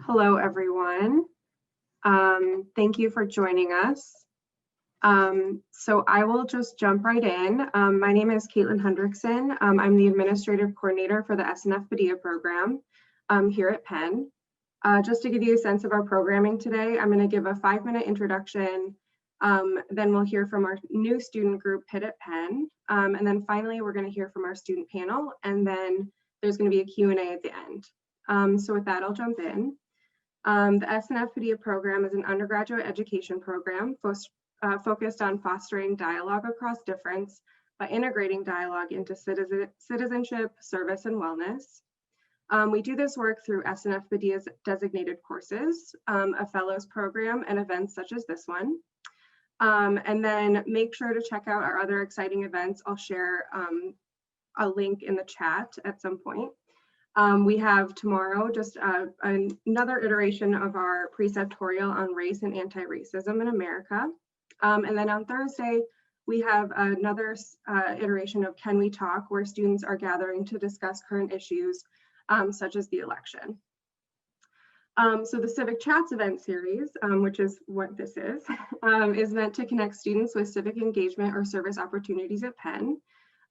Hello, everyone. Thank you for joining us. So I will just jump right in. My name is Caitlin Hendrickson. I'm the Administrative Coordinator for the SNF Padilla program here at Penn. Just to give you a sense of our programming today, I'm going to give a 5-minute introduction. Then we'll hear from our new student group, PIT Penn. And then finally, we're going to hear from our student panel. And then there's going to be a Q&A at the end. So with that, I'll jump in. The SNF Padilla program is an undergraduate education program focused on fostering dialogue across difference by integrating dialogue into citizenship, service, and wellness. We do this work through SNF Padilla's designated courses, a fellows program, and events such as this one. And then make sure to check out our other exciting events. I'll share a link in the chat at some point. We have tomorrow just another iteration of our preceptorial on race and anti-racism in America. And then on Thursday, we have another iteration of Can We Talk, where students are gathering to discuss current issues such as the election. So the Civic Chats event series, which is what this is meant to connect students with civic engagement or service opportunities at Penn.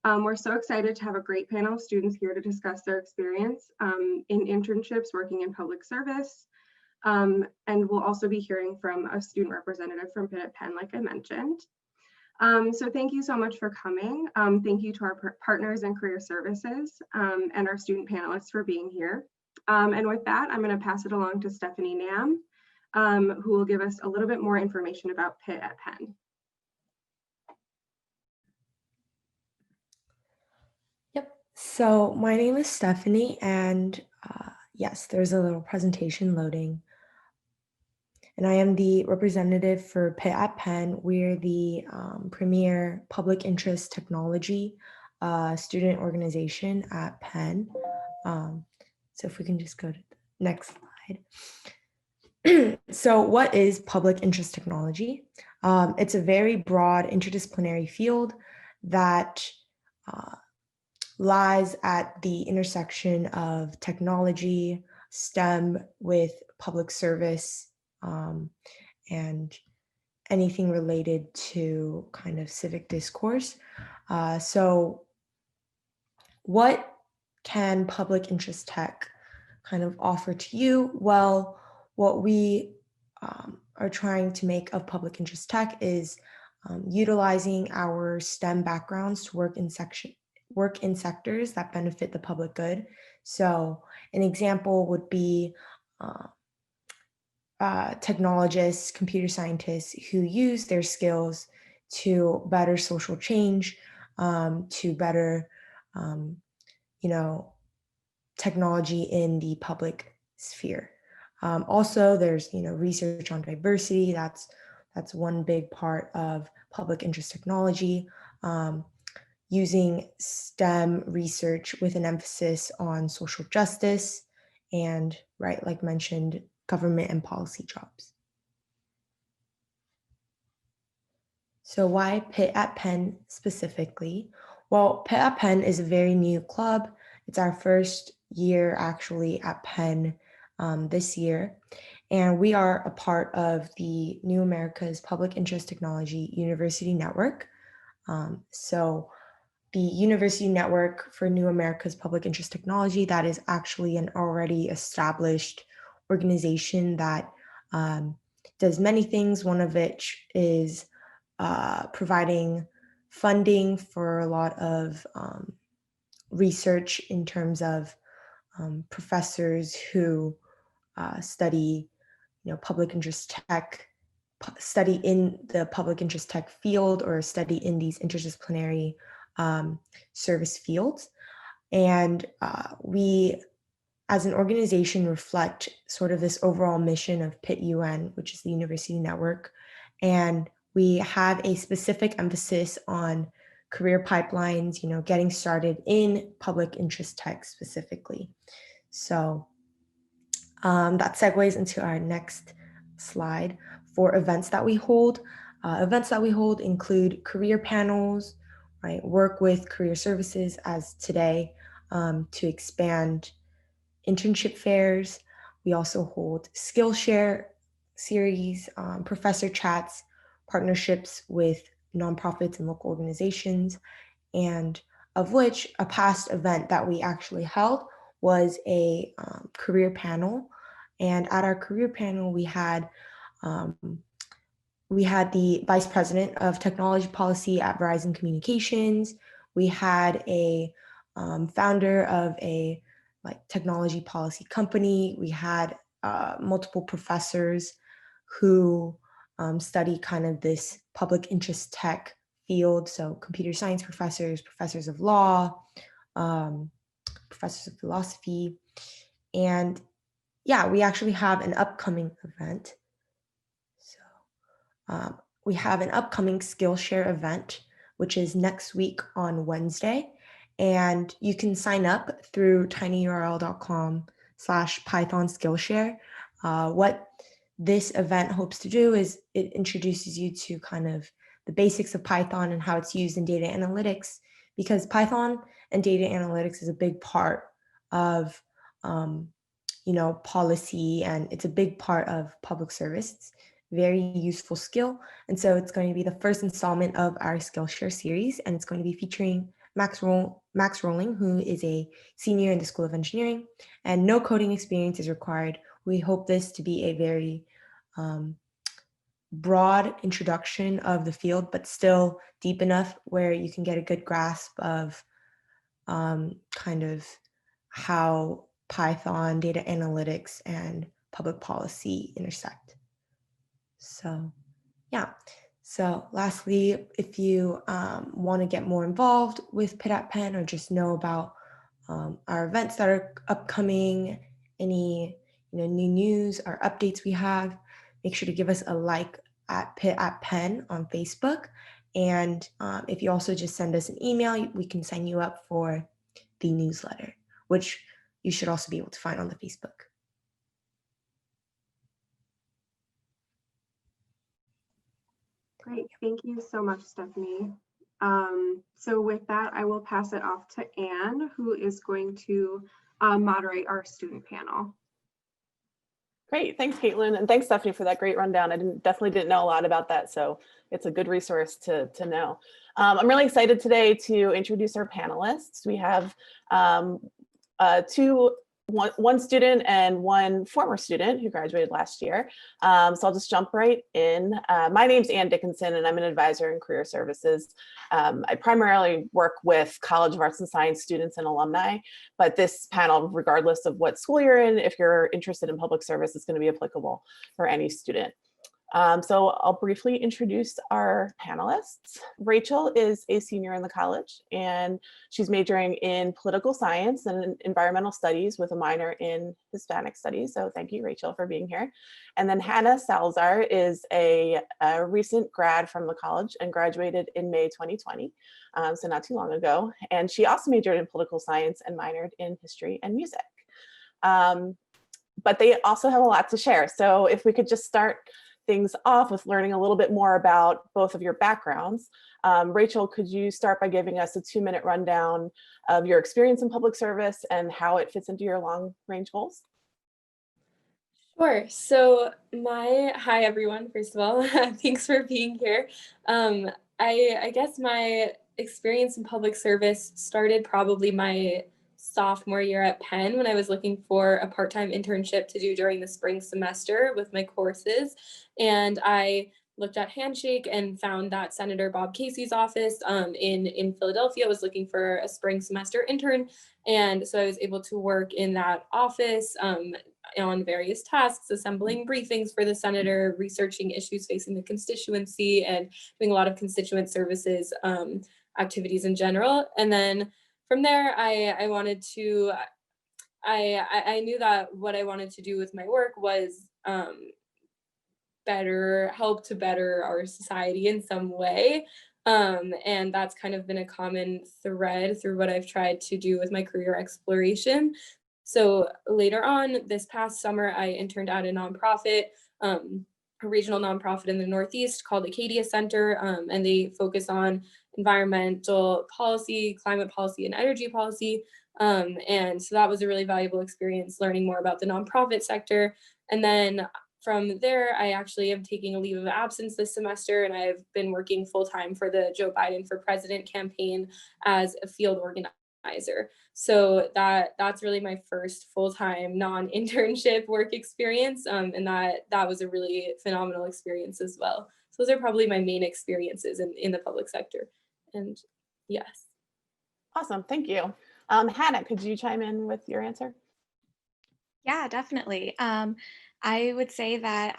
We're so excited to have a great panel of students here to discuss their experience in internships working in public service. And we'll also be hearing from a student representative from Penn, like I mentioned. So thank you so much for coming. Thank you to our partners in Career Services and our student panelists for being here. And with that, I'm going to pass it along to Stephanie Nam, who will give us a little bit more information about PIT at Penn. So my name is Stephanie, and yes, there's a little presentation loading. And I am the representative for PIT at Penn. We're the premier public interest technology student organization at Penn. So if we can just go to the next slide. So what is public interest technology? It's a very broad interdisciplinary field that lies at the intersection of technology, STEM with public service, and anything related to kind of civic discourse. So what can public interest tech kind of offer to you? Well, what we are trying to make of public interest tech is utilizing our STEM backgrounds to work in sectors that benefit the public good. So an example would be technologists, computer scientists who use their skills to better social change, to better, technology in the public sphere. Also, there's research on diversity. That's one big part of public interest technology. Using STEM research with an emphasis on social justice and, right, like mentioned, government and policy jobs. So why PIT at Penn specifically? Well, PIT at Penn is a very new club. It's our first year actually at Penn this year. And we are a part of the New America's Public Interest Technology University Network. So the University Network for New America's Public Interest Technology, that is actually an already established organization that does many things, one of which is providing funding for a lot of research in terms of professors who study, public interest tech, study in the public interest tech field or study in these interdisciplinary service fields. And we, as an organization, reflect sort of this overall mission of PIT UN, which is the University Network. And we have a specific emphasis on career pipelines, getting started in public interest tech specifically. So that segues into our next slide for events that we hold. Events that we hold include career panels, right? Work with Career Services as today to expand internship fairs. We also hold Skillshare series, professor chats, partnerships with nonprofits and local organizations, and of which a past event that we actually held was a career panel. And at our career panel, we had the Vice President of Technology Policy at Verizon Communications. We had a founder of a technology policy company. We had multiple professors who study kind of this public interest tech field. So computer science professors, professors of law, professors of philosophy. And yeah, we actually have an upcoming event. So we have an upcoming Skillshare event, which is next week on Wednesday. And you can sign up through tinyurl.com/Python Skillshare. What this event hopes to do is it introduces you to kind of the basics of Python and how it's used in data analytics, because Python and data analytics is a big part of policy, and it's a big part of public service. It's a very useful skill. And so it's going to be the first installment of our Skillshare series, and it's going to be featuring Max Rolling, who is a senior in the School of Engineering, and no coding experience is required. We hope this to be a very broad introduction of the field, but still deep enough where you can get a good grasp of kind of how Python, data analytics, and public policy intersect. So yeah. So lastly, if you want to get more involved with PIT Penn or just know about our events that are upcoming, any new news or updates we have, make sure to give us a like at PIT Penn on Facebook. And if you also just send us an email, we can sign you up for the newsletter, which you should also be able to find on the Facebook. Great, thank you so much, Stephanie. So with that, I will pass it off to Anne, who is going to moderate our student panel. Great, thanks, Caitlin, and thanks, Stephanie, for that great rundown. I definitely didn't know a lot about that, so it's a good resource to know. I'm really excited today to introduce our panelists. We have one student and one former student who graduated last year. So I'll just jump right in. My name's Ann Dickinson, and I'm an advisor in Career Services. I primarily work with College of Arts and Science students and alumni, but this panel, regardless of what school you're in, if you're interested in public service, is going to be applicable for any student. So I'll briefly introduce our panelists. Rachel is a senior in the college, and she's majoring in political science and environmental studies with a minor in Hispanic studies. So thank you, Rachel, for being here. And then Hannah Salazar is a recent grad from the college and graduated in May 2020, so not too long ago. And she also majored in political science and minored in history and music. But they also have a lot to share. So if we could just start things off with learning a little bit more about both of your backgrounds. Rachel, could you start by giving us a 2-minute rundown of your experience in public service and how it fits into your long-range goals? Sure. So hi everyone, first of all, thanks for being here. I guess my experience in public service started probably my sophomore year at Penn when I was looking for a part-time internship to do during the spring semester with my courses. And I looked at Handshake and found that Senator Bob Casey's office in Philadelphia was looking for a spring semester intern. And so I was able to work in that office on various tasks, assembling briefings for the senator, researching issues facing the constituency, and doing a lot of constituent services activities in general. And then from there, I wanted to, I knew that what I wanted to do with my work was help to better our society in some way. And that's kind of been a common thread through what I've tried to do with my career exploration. So later on this past summer, I interned at a nonprofit, a regional nonprofit in the Northeast called Acadia Center, and they focus on environmental policy, climate policy, and energy policy. And so that was a really valuable experience, learning more about the nonprofit sector. And then from there, I actually am taking a leave of absence this semester, and I've been working full-time for the Joe Biden for President campaign as a field organizer. So that's really my first full-time non-internship work experience, and that was a really phenomenal experience as well. So those are probably my main experiences in the public sector. And yes. Awesome, thank you. Hannah, could you chime in with your answer? Yeah, definitely. I would say that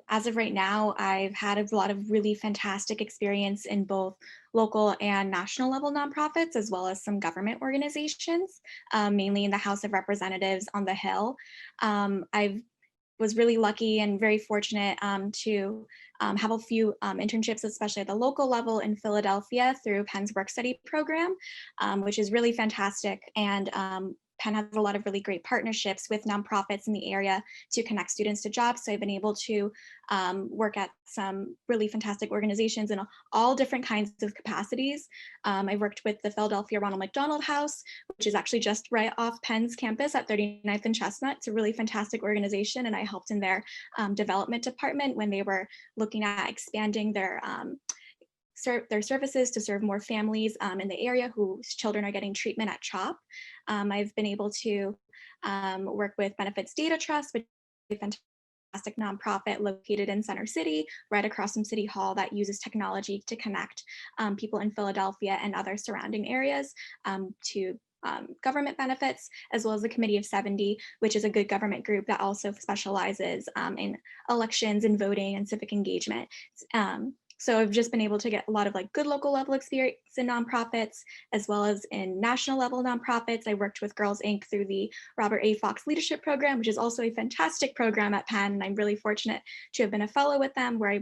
as of right now, I've had a lot of really fantastic experience in both local and national level nonprofits, as well as some government organizations, mainly in the House of Representatives on the Hill. I was really lucky and very fortunate to have a few internships, especially at the local level in Philadelphia through Penn's work study program, which is really fantastic. And Penn has a lot of really great partnerships with nonprofits in the area to connect students to jobs. So I've been able to work at some really fantastic organizations in all different kinds of capacities. I worked with the Philadelphia Ronald McDonald House, which is actually just right off Penn's campus at 39th and Chestnut. It's a really fantastic organization, and I helped in their development department when they were looking at expanding their services to serve more families in the area whose children are getting treatment at CHOP. I've been able to work with Benefits Data Trust, which is a fantastic nonprofit located in Center City, right across from City Hall, that uses technology to connect people in Philadelphia and other surrounding areas to government benefits, as well as the Committee of 70, which is a good government group that also specializes in elections and voting and civic engagement. So I've just been able to get a lot of good local level experience in nonprofits, as well as in national level nonprofits. I worked with Girls Inc. through the Robert A. Fox Leadership Program, which is also a fantastic program at Penn. And I'm really fortunate to have been a fellow with them, where I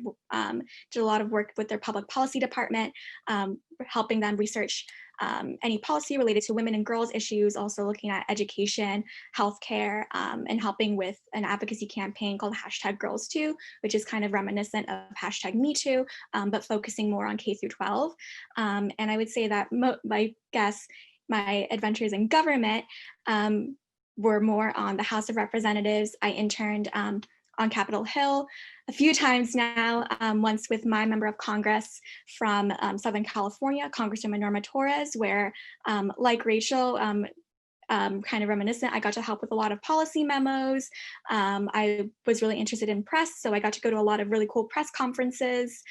did a lot of work with their public policy department, helping them research any policy related to women and girls issues, also looking at education, healthcare, and helping with an advocacy campaign called #GirlsToo, which is kind of reminiscent of #MeToo, but focusing more on K through 12. And I would say that my adventures in government were more on the House of Representatives. I interned on Capitol Hill a few times now, once with my member of Congress from Southern California, Congresswoman Norma Torres, where like Rachel, kind of reminiscent, I got to help with a lot of policy memos. I was really interested in press, so I got to go to a lot of really cool press conferences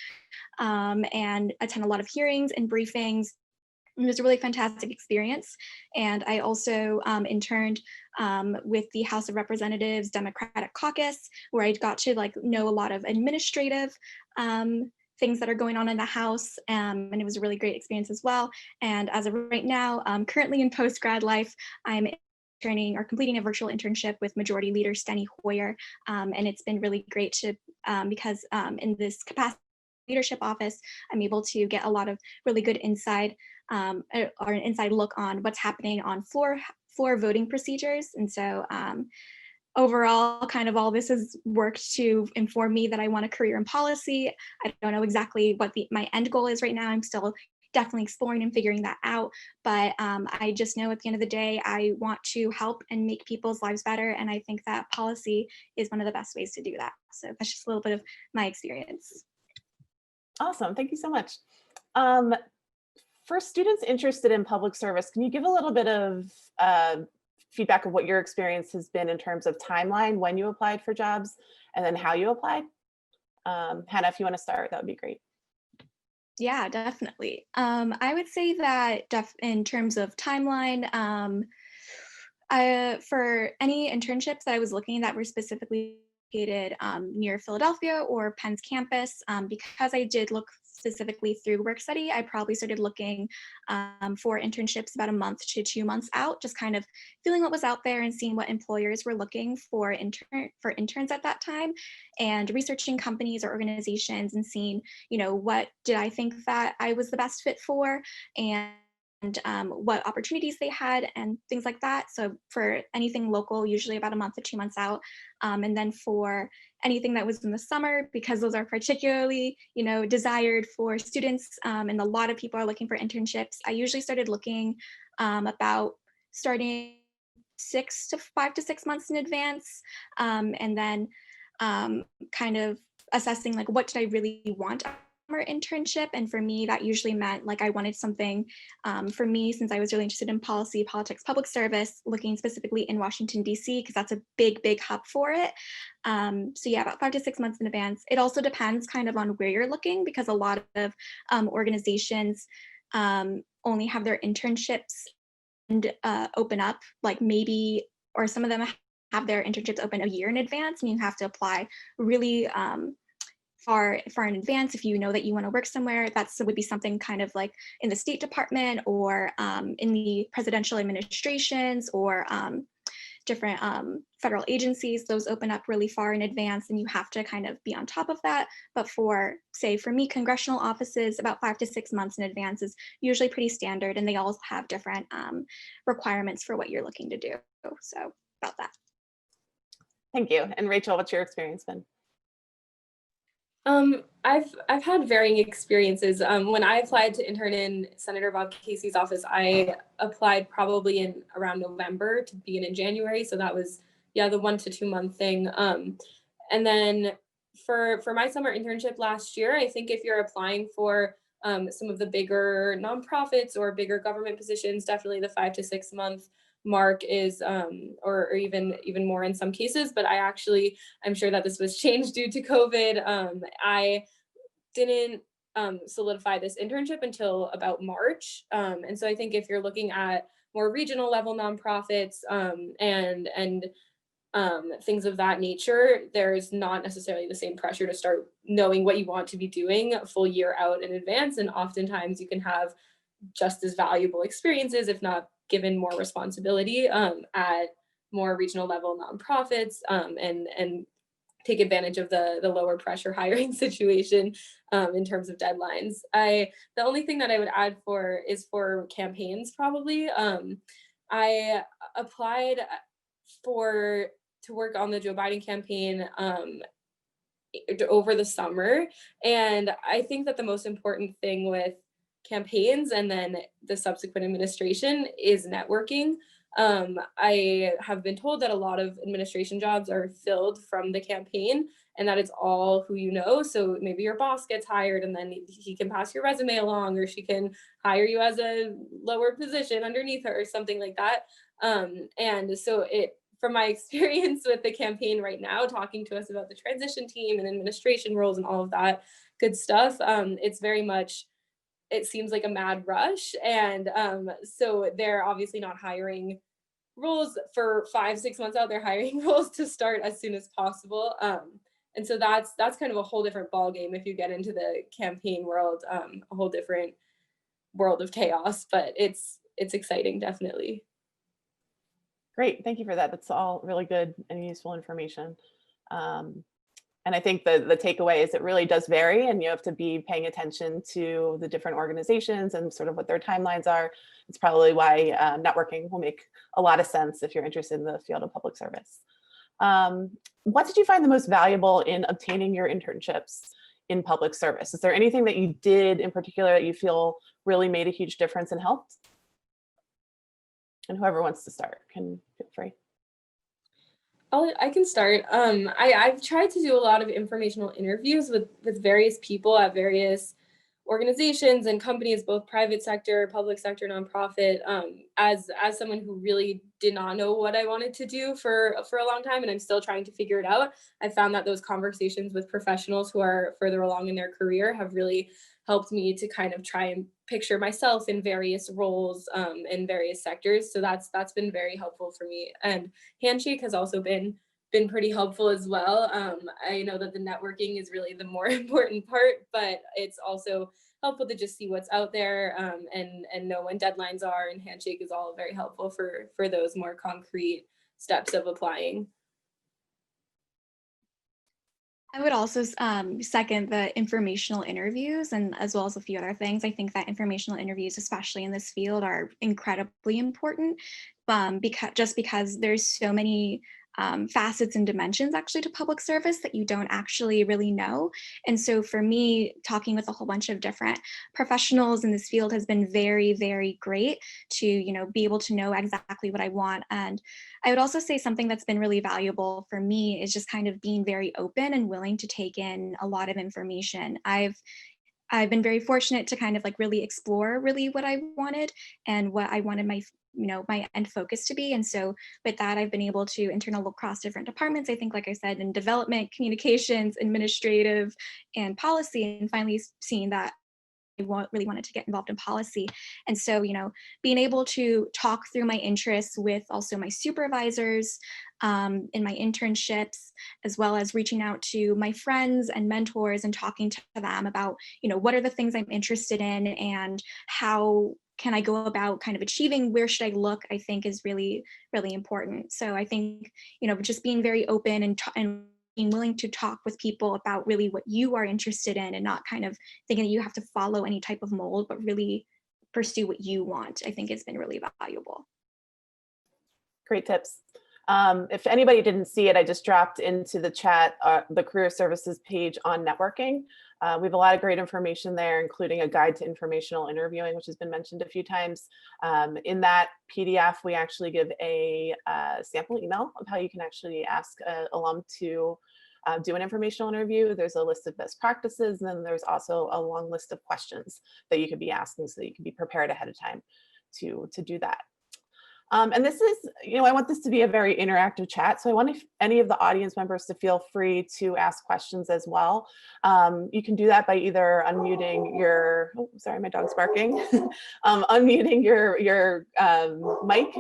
and attend a lot of hearings and briefings. It was a really fantastic experience. And I also interned with the House of Representatives Democratic Caucus, where I got to know a lot of administrative things that are going on in the House. And it was a really great experience as well. And as of right now, currently in post-grad life, I'm interning or completing a virtual internship with Majority Leader Steny H. And it's been really great to, because in this capacity leadership office, I'm able to get a lot of really good insight or an inside look on what's happening on floor voting procedures. And so overall, kind of all this has worked to inform me that I want a career in policy. I don't know exactly what my end goal is right now. I'm still definitely exploring and figuring that out. But I just know at the end of the day, I want to help and make people's lives better. And I think that policy is one of the best ways to do that. So that's just a little bit of my experience. Awesome, thank you so much. For students interested in public service, can you give a little bit of feedback of what your experience has been in terms of timeline when you applied for jobs and then how you applied? Hannah, if you want to start, that would be great. Yeah, definitely. I would say that in terms of timeline, for any internships that I was looking that were specifically located near Philadelphia or Penn's campus, because I did look specifically through work study, I probably started looking for internships about a month to 2 months out, just kind of feeling what was out there and seeing what employers were looking for interns at that time, and researching companies or organizations and seeing, what did I think that I was the best fit for, and what opportunities they had and things like that. So for anything local, usually about a month to 2 months out. And then for anything that was in the summer, because those are particularly, desired for students, and a lot of people are looking for internships, I usually started looking about starting 5 to 6 months in advance, and then kind of assessing like, what did I really want our internship? And for me, that usually meant like I wanted something for me, since I was really interested in policy, politics, public service, looking specifically in Washington, D.C., because that's a big, big hub for it. So yeah, about 5 to 6 months in advance. It also depends kind of on where you're looking, because a lot of organizations only have their internships and open up like maybe, or some of them have their internships open a year in advance, and you have to apply really far in advance if you know that you want to work somewhere. That would be something kind of like in the State Department or in the presidential administrations or different federal agencies. Those open up really far in advance, and you have to kind of be on top of that. But for me, congressional offices, about 5 to 6 months in advance is usually pretty standard, and they all have different requirements for what you're looking to do. So about that. Thank you. And Rachel, what's your experience been? I've had varying experiences. When I applied to intern in Senator Bob Casey's office, I applied probably in around November to begin in January. So that was, yeah, the 1 to 2 month thing. And then for my summer internship last year, I think if you're applying for some of the bigger nonprofits or bigger government positions, definitely the 5 to 6 month mark is or even more in some cases. But I'm sure that this was changed due to COVID. I didn't solidify this internship until about March, and so I think if you're looking at more regional level nonprofits and things of that nature, there's not necessarily the same pressure to start knowing what you want to be doing a full year out in advance, and oftentimes you can have just as valuable experiences, if not given more responsibility at more regional level nonprofits, and take advantage of the lower pressure hiring situation in terms of deadlines. The only thing that I would add is for campaigns probably. I applied to work on the Joe Biden campaign over the summer, and I think that the most important thing with campaigns and then the subsequent administration is networking. I have been told that a lot of administration jobs are filled from the campaign, and that it's all who you know. So maybe your boss gets hired and then he can pass your resume along, or she can hire you as a lower position underneath her or something like that. And so from my experience with the campaign right now, talking to us about the transition team and administration roles and all of that good stuff, it's very much, it seems like a mad rush. And so they're obviously not hiring roles for 5-6 months out, they're hiring roles to start as soon as possible. And so that's kind of a whole different ballgame if you get into the campaign world, a whole different world of chaos, but it's exciting, definitely. Great, thank you for that. That's all really good and useful information. And I think the takeaway is it really does vary, and you have to be paying attention to the different organizations and sort of what their timelines are. It's probably why networking will make a lot of sense if you're interested in the field of public service. What did you find the most valuable in obtaining your internships in public service? Is there anything that you did in particular that you feel really made a huge difference and helped? And whoever wants to start can feel free. I can start. I've tried to do a lot of informational interviews with various people at various organizations and companies, both private sector, public sector, nonprofit, as someone who really did not know what I wanted to do for a long time, and I'm still trying to figure it out. I found that those conversations with professionals who are further along in their career have really helped me to kind of try and picture myself in various roles in various sectors. So that's been very helpful for me. And Handshake has also been pretty helpful as well. I know that the networking is really the more important part, but it's also helpful to just see what's out there and know when deadlines are. And Handshake is all very helpful for those more concrete steps of applying. I would also second the informational interviews, and as well as a few other things. I think that informational interviews, especially in this field, are incredibly important because there's so many facets and dimensions actually to public service that you don't actually really know. And so for me, talking with a whole bunch of different professionals in this field has been very, very great to, you know, be able to know exactly what I want. And I would also say something that's been really valuable for me is just kind of being very open and willing to take in a lot of information. I've been very fortunate to kind of like really explore really what I wanted and what I wanted my, you know, my end focus to be. And so with that, I've been able to internal across different departments. I think, like I said, in development, communications, administrative, and policy, and finally seeing that I really wanted to get involved in policy. And so, you know, being able to talk through my interests with also my supervisors in my internships, as well as reaching out to my friends and mentors and talking to them about, you know, what are the things I'm interested in and how can I go about kind of achieving, where should I look, I think is really, really important. So I think, you know, just being very open and being willing to talk with people about really what you are interested in and not kind of thinking that you have to follow any type of mold, but really pursue what you want, I think has been really valuable. Great tips. If anybody didn't see it, I just dropped into the chat the Career Services page on networking. We have a lot of great information there, including a guide to informational interviewing, which has been mentioned a few times. In that PDF, we actually give a sample email of how you can actually ask an alum to do an informational interview. There's a list of best practices, and then there's also a long list of questions that you could be asking so that you can be prepared ahead of time to do that. And this is, you know, I want this to be a very interactive chat. So I want any of the audience members to feel free to ask questions as well. You can do that by either unmuting your, oh, sorry, my dog's barking, unmuting your mic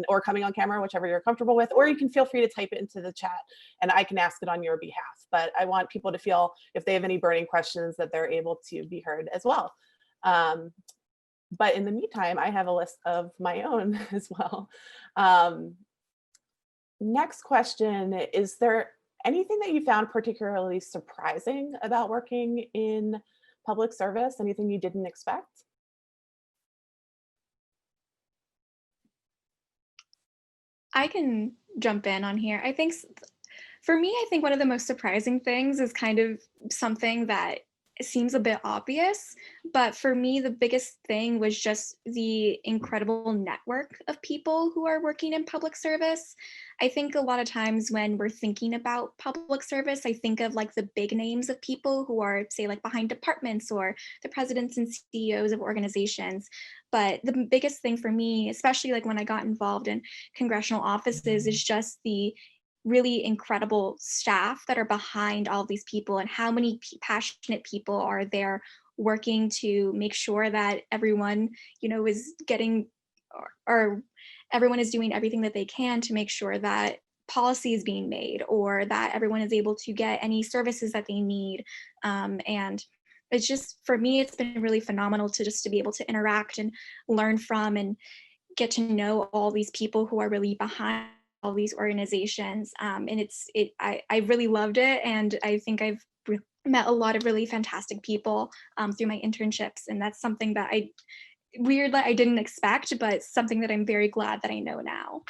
or coming on camera, whichever you're comfortable with, or you can feel free to type it into the chat and I can ask it on your behalf. But I want people to feel, if they have any burning questions, that they're able to be heard as well. But in the meantime, I have a list of my own as well. Next question, is there anything that you found particularly surprising about working in public service? Anything you didn't expect? I can jump in on here. I think for me, I think one of the most surprising things is kind of something that seems a bit obvious, but for me, the biggest thing was just the incredible network of people who are working in public service. I think a lot of times when we're thinking about public service, I think of like the big names of people who are, say, like behind departments or the presidents and CEOs of organizations. But the biggest thing for me, especially like when I got involved in congressional offices, is just the really incredible staff that are behind all of these people and how many passionate people are there working to make sure that everyone, you know, is getting or everyone is doing everything that they can to make sure that policy is being made or that everyone is able to get any services that they need. And it's just, for me, it's been really phenomenal to just to be able to interact and learn from and get to know all these people who are really behind all these organizations. And I really loved it. And I think I've met a lot of really fantastic people through my internships. And that's something that weird that I didn't expect, but something that I'm very glad that I know now.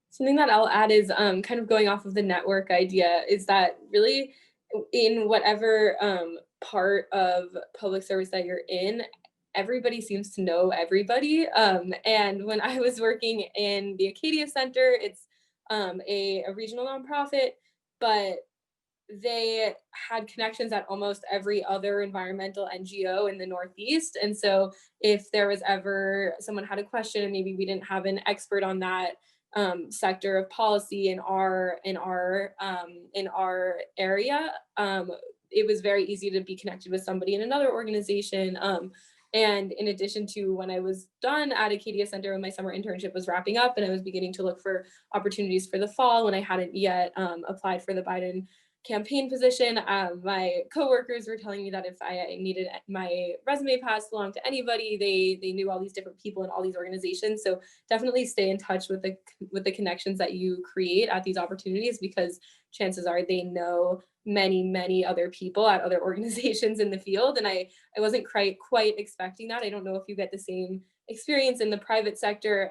Something that I'll add is kind of going off of the network idea is that really in whatever part of public service that you're in, everybody seems to know everybody. And when I was working in the Acadia Center, it's a regional nonprofit, but they had connections at almost every other environmental NGO in the Northeast. And so if there was ever someone had a question and maybe we didn't have an expert on that sector of policy in our area, it was very easy to be connected with somebody in another organization. And in addition to when I was done at Acadia Center, when my summer internship was wrapping up and I was beginning to look for opportunities for the fall when I hadn't yet applied for the Biden campaign position, my coworkers were telling me that if I needed my resume passed along to anybody, they knew all these different people in all these organizations. So definitely stay in touch with the connections that you create at these opportunities, because chances are they know many other people at other organizations in the field. And I wasn't quite expecting that. I don't know if you get the same experience in the private sector,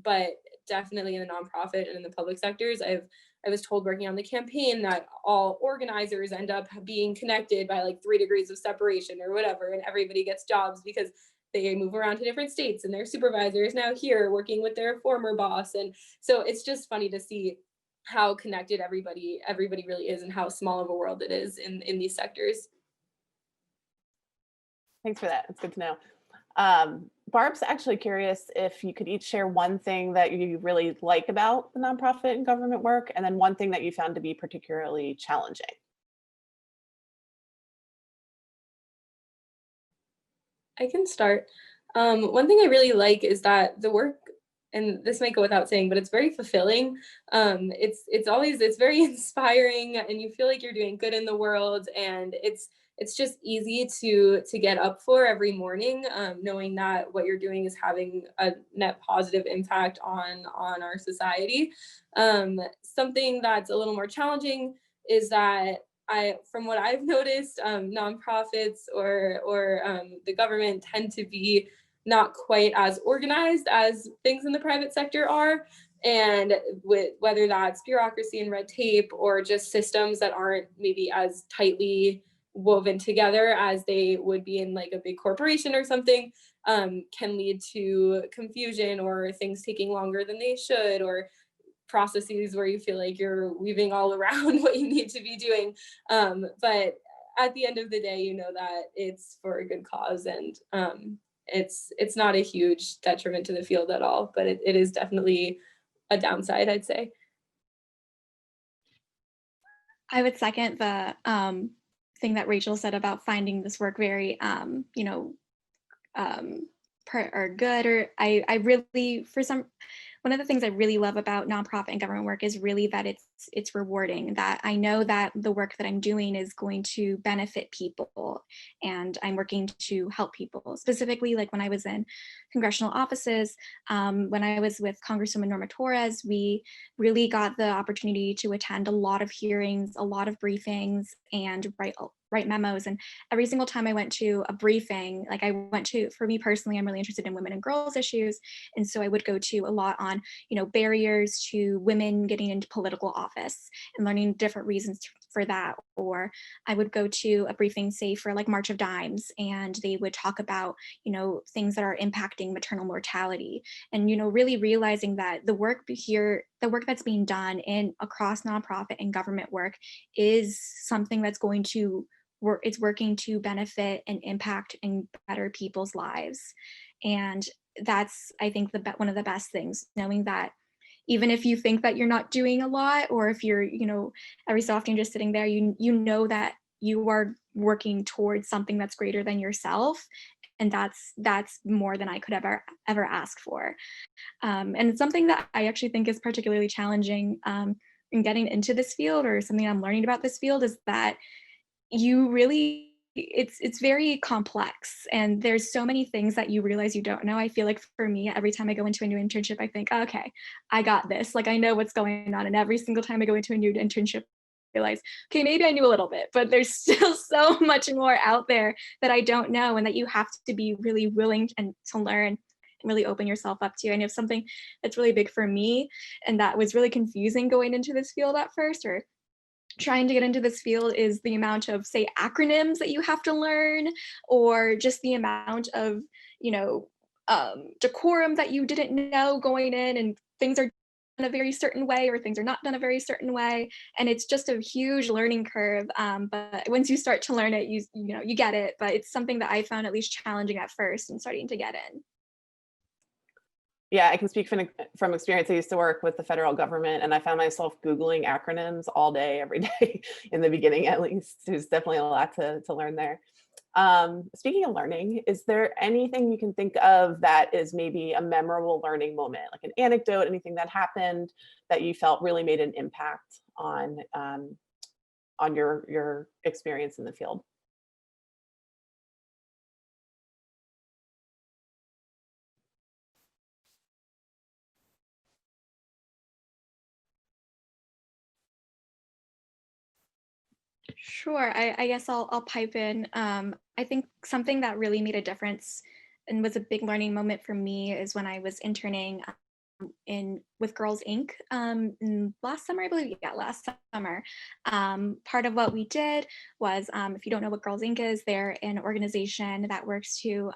but definitely in the nonprofit and in the public sectors. I was told working on the campaign that all organizers end up being connected by like 3 degrees of separation or whatever, and everybody gets jobs because they move around to different states and their supervisor is now here working with their former boss. And so it's just funny to see how connected everybody really is and how small of a world it is in these sectors. Thanks for that. It's good to know. Barb's actually curious if you could each share one thing that you really like about the nonprofit and government work, and then one thing that you found to be particularly challenging. I can start. One thing I really like is that the work, and this might go without saying, but it's very fulfilling. It's very inspiring, and you feel like you're doing good in the world, and it's just easy to get up for every morning, knowing that what you're doing is having a net positive impact on our society. Something that's a little more challenging is that from what I've noticed, nonprofits or the government tend to be not quite as organized as things in the private sector are. And with whether that's bureaucracy and red tape or just systems that aren't maybe as tightly woven together as they would be in like a big corporation or something, can lead to confusion or things taking longer than they should, or processes where you feel like you're weaving all around what you need to be doing. But at the end of the day, you know that it's for a good cause, and it's not a huge detriment to the field at all, but it is definitely a downside, I'd say. I would second the thing that Rachel said about finding this work very, or good, or I really, one of the things I really love about nonprofit and government work is really that it's rewarding, that I know that the work that I'm doing is going to benefit people, and I'm working to help people. Specifically, like when I was in congressional offices, when I was with Congresswoman Norma Torres, we really got the opportunity to attend a lot of hearings, a lot of briefings, and write memos. And every single time I went to a briefing, like for me personally, I'm really interested in women and girls issues. And so I would go to a lot on, barriers to women getting into political office and learning different reasons for that. Or I would go to a briefing, say for like March of Dimes, and they would talk about, things that are impacting maternal mortality. And, really realizing that the work that's being done across nonprofit and government work is something that's going to it's working to benefit and impact and better people's lives. And that's, I think, one of the best things, knowing that even if you think that you're not doing a lot, or if you're, every so often just sitting there, you know that you are working towards something that's greater than yourself. And that's more than I could ever ask for. And something that I actually think is particularly challenging in getting into this field, or something I'm learning about this field, is that it's very complex, and there's so many things that you realize you don't know. I feel like for me, every time I go into a new internship, I think, okay, I got this. Like, I know what's going on. And every single time I go into a new internship, I realize, okay, maybe I knew a little bit, but there's still so much more out there that I don't know, and that you have to be really willing and to learn and really open yourself up to. I know something that's really big for me, and that was really confusing going into this field at first, or trying to get into this field, is the amount of, say, acronyms that you have to learn, or just the amount of, decorum that you didn't know going in, and things are done a very certain way, or things are not done a very certain way. And it's just a huge learning curve. But once you start to learn it, you get it. But it's something that I found at least challenging at first and starting to get in. Yeah, I can speak from experience. I used to work with the federal government, and I found myself Googling acronyms all day, every day, in the beginning at least. There's definitely a lot to learn there. Speaking of learning, is there anything you can think of that is maybe a memorable learning moment, like an anecdote, anything that happened that you felt really made an impact on your experience in the field? Sure. I guess I'll pipe in. I think something that really made a difference and was a big learning moment for me is when I was interning with Girls Inc. Last summer, I believe. Yeah, last summer. Part of what we did was, if you don't know what Girls Inc. is, they're an organization that works to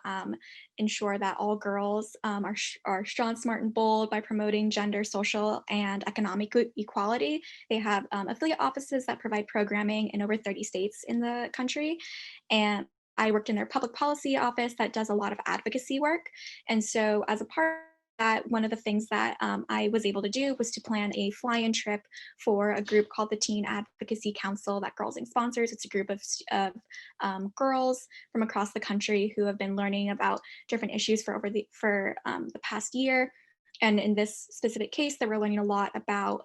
ensure that all girls are strong, smart, and bold by promoting gender, social, and economic equality. They have affiliate offices that provide programming in over 30 states in the country. And I worked in their public policy office that does a lot of advocacy work. And so as a part that, one of the things that I was able to do was to plan a fly-in trip for a group called the Teen Advocacy Council that Girls Inc. sponsors. It's a group of girls from across the country who have been learning about different issues for the past year. And in this specific case, they were learning a lot about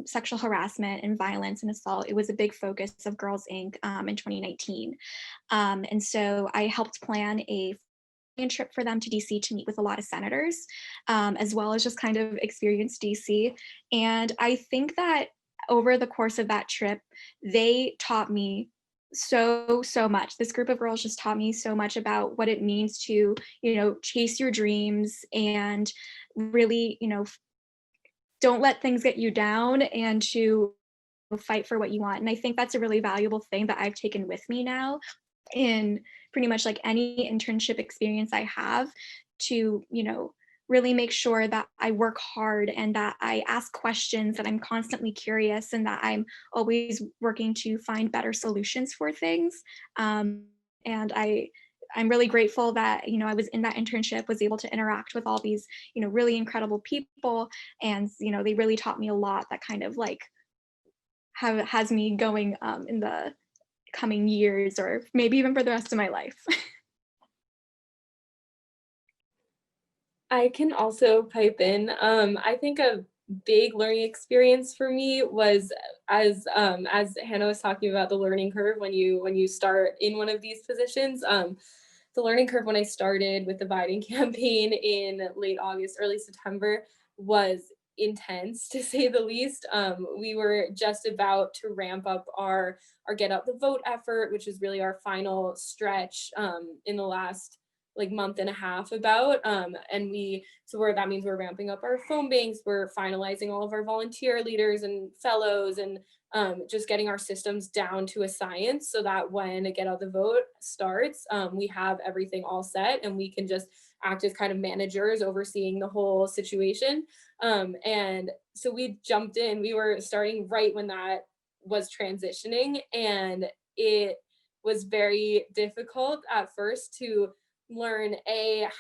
sexual harassment and violence and assault. It was a big focus of Girls Inc. In 2019. And so I helped plan a trip for them to DC to meet with a lot of senators, as well as just kind of experience DC. And I think that over the course of that trip, they taught me so much. This group of girls just taught me so much about what it means to, chase your dreams and really, don't let things get you down and to fight for what you want. And I think that's a really valuable thing that I've taken with me now in pretty much like any internship experience I have, to, really make sure that I work hard and that I ask questions, that I'm constantly curious, and that I'm always working to find better solutions for things. And I'm really grateful that, I was in that internship, was able to interact with all these, really incredible people. And, they really taught me a lot that kind of like has me going in the coming years, or maybe even for the rest of my life. I can also pipe in. I think a big learning experience for me was, as Hannah was talking about, the learning curve when you start in one of these positions. The learning curve when I started with the Biden campaign in late August, early September was intense, to say the least. We were just about to ramp up our get out the vote effort, which is really our final stretch in the last month and a half about. And that means we're ramping up our phone banks, we're finalizing all of our volunteer leaders and fellows, and just getting our systems down to a science so that when a get out the vote starts, we have everything all set and we can just act as kind of managers overseeing the whole situation. And so we jumped in, we were starting right when that was transitioning, and it was very difficult at first to learn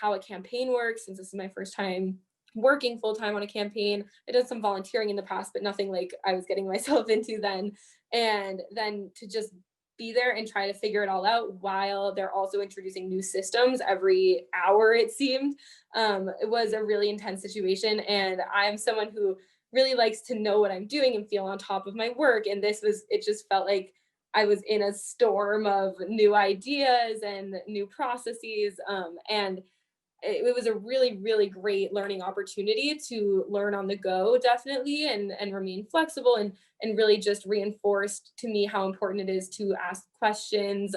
how a campaign works, since this is my first time working full-time on a campaign. I did some volunteering in the past, but nothing like I was getting myself into then. And then to just be there and try to figure it all out while they're also introducing new systems every hour, it seemed. It was a really intense situation, and I'm someone who really likes to know what I'm doing and feel on top of my work. And it just felt like I was in a storm of new ideas and new processes. And it was a really, really great learning opportunity to learn on the go, definitely, and remain flexible, and really just reinforced to me how important it is to ask questions,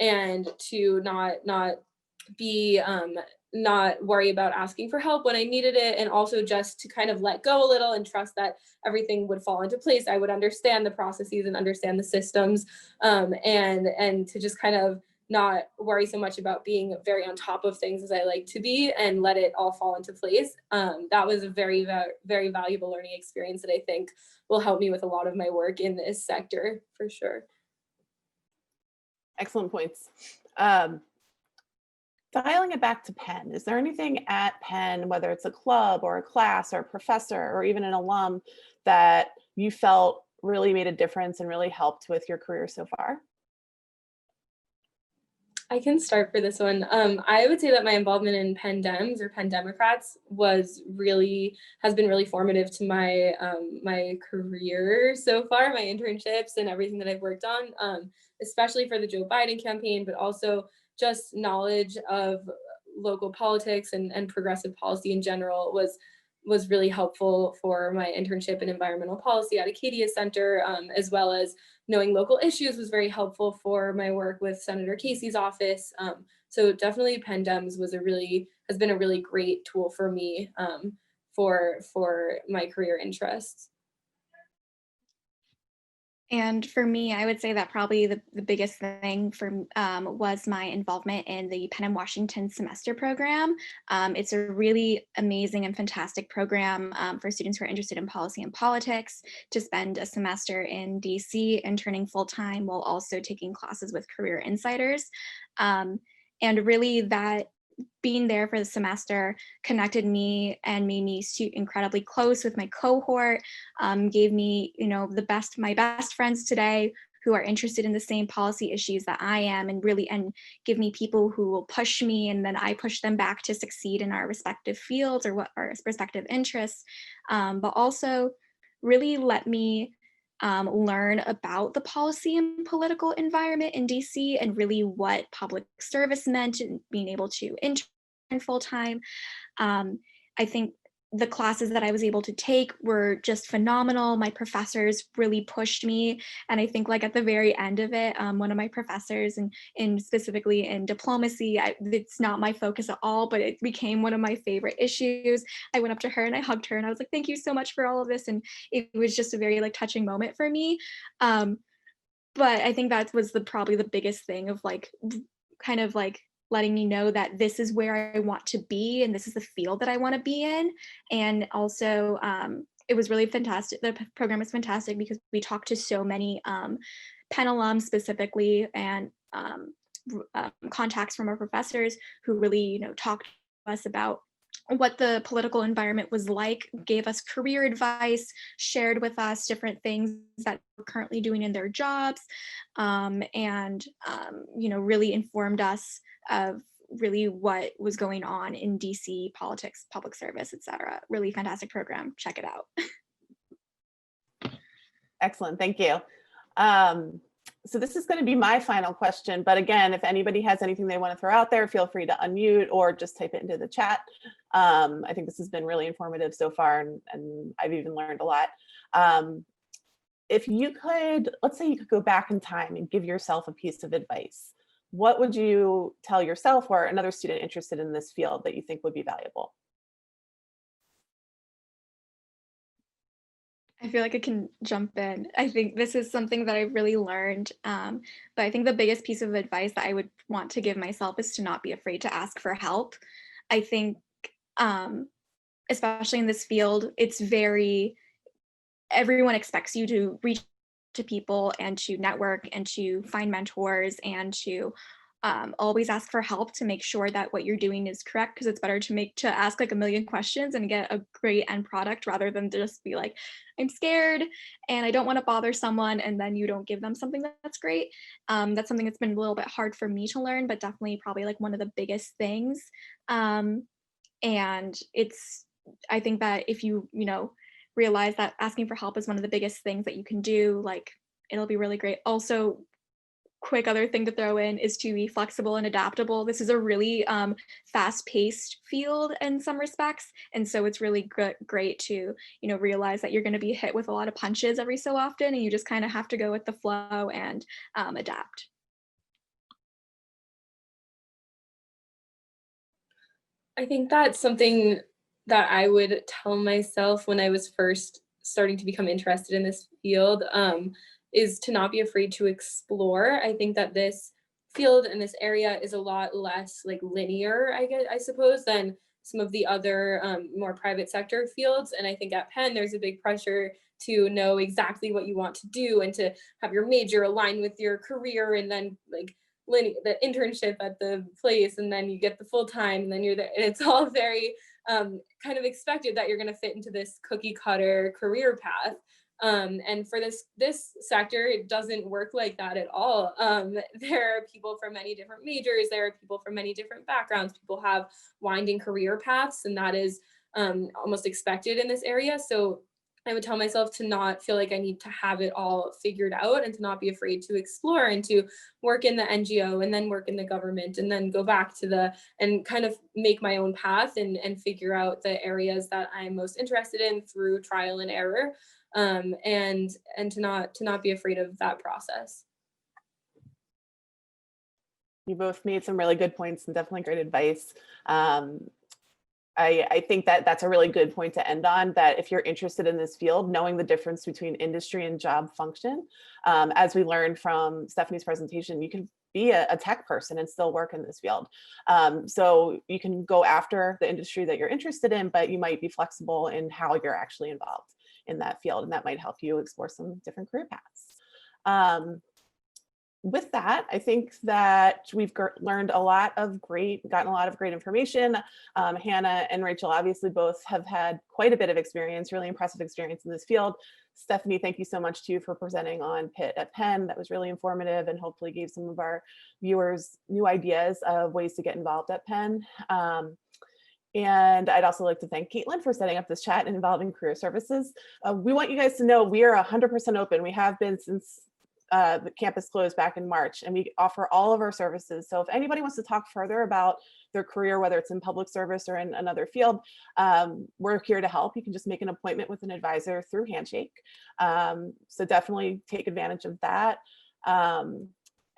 and to not worry about asking for help when I needed it, and also just to kind of let go a little and trust that everything would fall into place. I would understand the processes and understand the systems, and to just kind of not worry so much about being very on top of things as I like to be, and let it all fall into place. That was a very, very valuable learning experience that I think will help me with a lot of my work in this sector for sure. Excellent points. Dialing it back to Penn, is there anything at Penn, whether it's a club or a class or a professor or even an alum, that you felt really made a difference and really helped with your career so far? I can start for this one. I would say that my involvement in Penn Dems, or Penn Democrats, has been really formative to my my career so far, my internships and everything that I've worked on, especially for the Joe Biden campaign, but also just knowledge of local politics and progressive policy in general was really helpful for my internship in environmental policy at Acadia Center, as well as knowing local issues was very helpful for my work with Senator Casey's office. So definitely Penn Dems has been a really great tool for me for my career interests. And for me, I would say that probably the biggest thing was my involvement in the Penn and Washington semester program. It's a really amazing and fantastic program for students who are interested in policy and politics to spend a semester in DC interning full-time while also taking classes with career insiders. And really that being there for the semester connected me and made me incredibly close with my cohort, gave me, my best friends today who are interested in the same policy issues that I am, and give me people who will push me, and then I push them back to succeed in our respective fields or what our respective interests, but also really let me learn about the policy and political environment in DC and really what public service meant and being able to intern full-time. I think the classes that I was able to take were just phenomenal. My professors really pushed me. And I think like at the very end of it, one of my professors and specifically in diplomacy, it's not my focus at all, but it became one of my favorite issues. I went up to her and I hugged her and I was like, thank you so much for all of this. And it was just a very like touching moment for me. But I think that was probably the biggest thing of like, kind of like letting me know that this is where I want to be and this is the field that I want to be in. And also it was really fantastic. The program was fantastic because we talked to so many Penn alums specifically and contacts from our professors who really, talked to us about what the political environment was like, gave us career advice, shared with us different things that we're currently doing in their jobs, and really informed us of really what was going on in DC politics, public service, etc. Really fantastic program. Check it out. Excellent, thank you. So this is going to be my final question, but again, if anybody has anything they want to throw out there, feel free to unmute or just type it into the chat. I think this has been really informative so far, and I've even learned a lot. If you could, let's say you could go back in time and give yourself a piece of advice, what would you tell yourself or another student interested in this field that you think would be valuable? I feel like I can jump in. I think this is something that I really learned, but I think the biggest piece of advice that I would want to give myself is to not be afraid to ask for help. I think, especially in this field, everyone expects you to reach to people and to network and to find mentors and to always ask for help to make sure that what you're doing is correct, because it's better to ask like a million questions and get a great end product rather than just be like, I'm scared and I don't want to bother someone, and then you don't give them something that's great. That's something that's been a little bit hard for me to learn, but definitely probably like one of the biggest things. And I think that if you realize that asking for help is one of the biggest things that you can do, like it'll be really great. Also, quick other thing to throw in is to be flexible and adaptable. This is a really fast-paced field in some respects, and so it's really great to realize that you're going to be hit with a lot of punches every so often, and you just kind of have to go with the flow and adapt. I think that's something that I would tell myself when I was first starting to become interested in this field, is to not be afraid to explore. I think that this field and this area is a lot less like linear, I suppose, than some of the other more private sector fields. And I think at Penn, there's a big pressure to know exactly what you want to do and to have your major align with your career, and then like the internship at the place, and then you get the full time, and then you're there. And it's all very kind of expected that you're going to fit into this cookie cutter career path. And for this sector, it doesn't work like that at all. There are people from many different majors, there are people from many different backgrounds, people have winding career paths, and that is almost expected in this area. So I would tell myself to not feel like I need to have it all figured out, and to not be afraid to explore and to work in the NGO and then work in the government and then go back to and kind of make my own path and figure out the areas that I'm most interested in through trial and error. And to not be afraid of that process. You both made some really good points and definitely great advice. I think that that's a really good point to end on, that if you're interested in this field, knowing the difference between industry and job function, as we learned from Stephanie's presentation, you can be a tech person and still work in this field. So you can go after the industry that you're interested in, but you might be flexible in how you're actually involved in that field, and that might help you explore some different career paths. With that, I think that we've learned a lot of gotten a lot of great information. Hannah and Rachel obviously both have had quite a bit of experience, really impressive experience in this field. Stephanie, thank you so much too for presenting on PIT at Penn. That was really informative and hopefully gave some of our viewers new ideas of ways to get involved at Penn. And I'd also like to thank Caitlin for setting up this chat and involving career services. We want you guys to know we are 100% open. We have been since the campus closed back in March, and we offer all of our services. So if anybody wants to talk further about their career, whether it's in public service or in another field, we're here to help. You can just make an appointment with an advisor through Handshake. So definitely take advantage of that.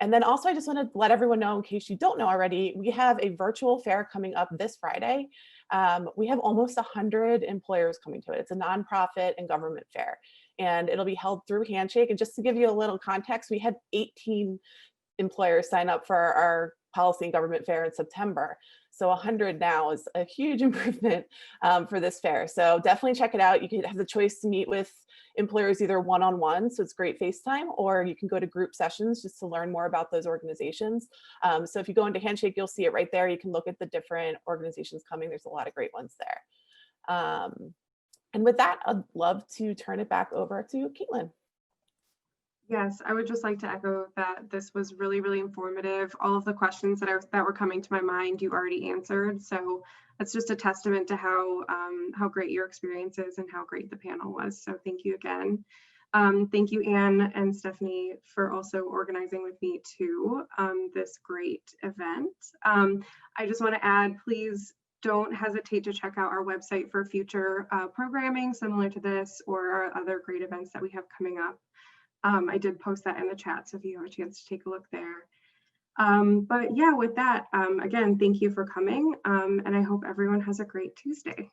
And then also, I just want to let everyone know, in case you don't know already, we have a virtual fair coming up this Friday. We have almost 100 employers coming to it. It's a nonprofit and government fair, and it'll be held through Handshake. And just to give you a little context, we had 18 employers sign up for our policy and government fair in September. So 100 now is a huge improvement for this fair. So definitely check it out. You can have the choice to meet with employers either one-on-one, so it's great FaceTime, or you can go to group sessions just to learn more about those organizations. So if you go into Handshake, you'll see it right there. You can look at the different organizations coming. There's a lot of great ones there. And with that, I'd love to turn it back over to Caitlin. Yes, I would just like to echo that this was really, really informative. All of the questions that were coming to my mind, you already answered. So it's just a testament to how great your experience is and how great the panel was. So thank you again. Thank you, Anne and Stephanie, for also organizing with me too this great event. I just want to add, please don't hesitate to check out our website for future programming similar to this or our other great events that we have coming up. I did post that in the chat, so if you have a chance to take a look there. But yeah, with that, again, thank you for coming, and I hope everyone has a great Tuesday.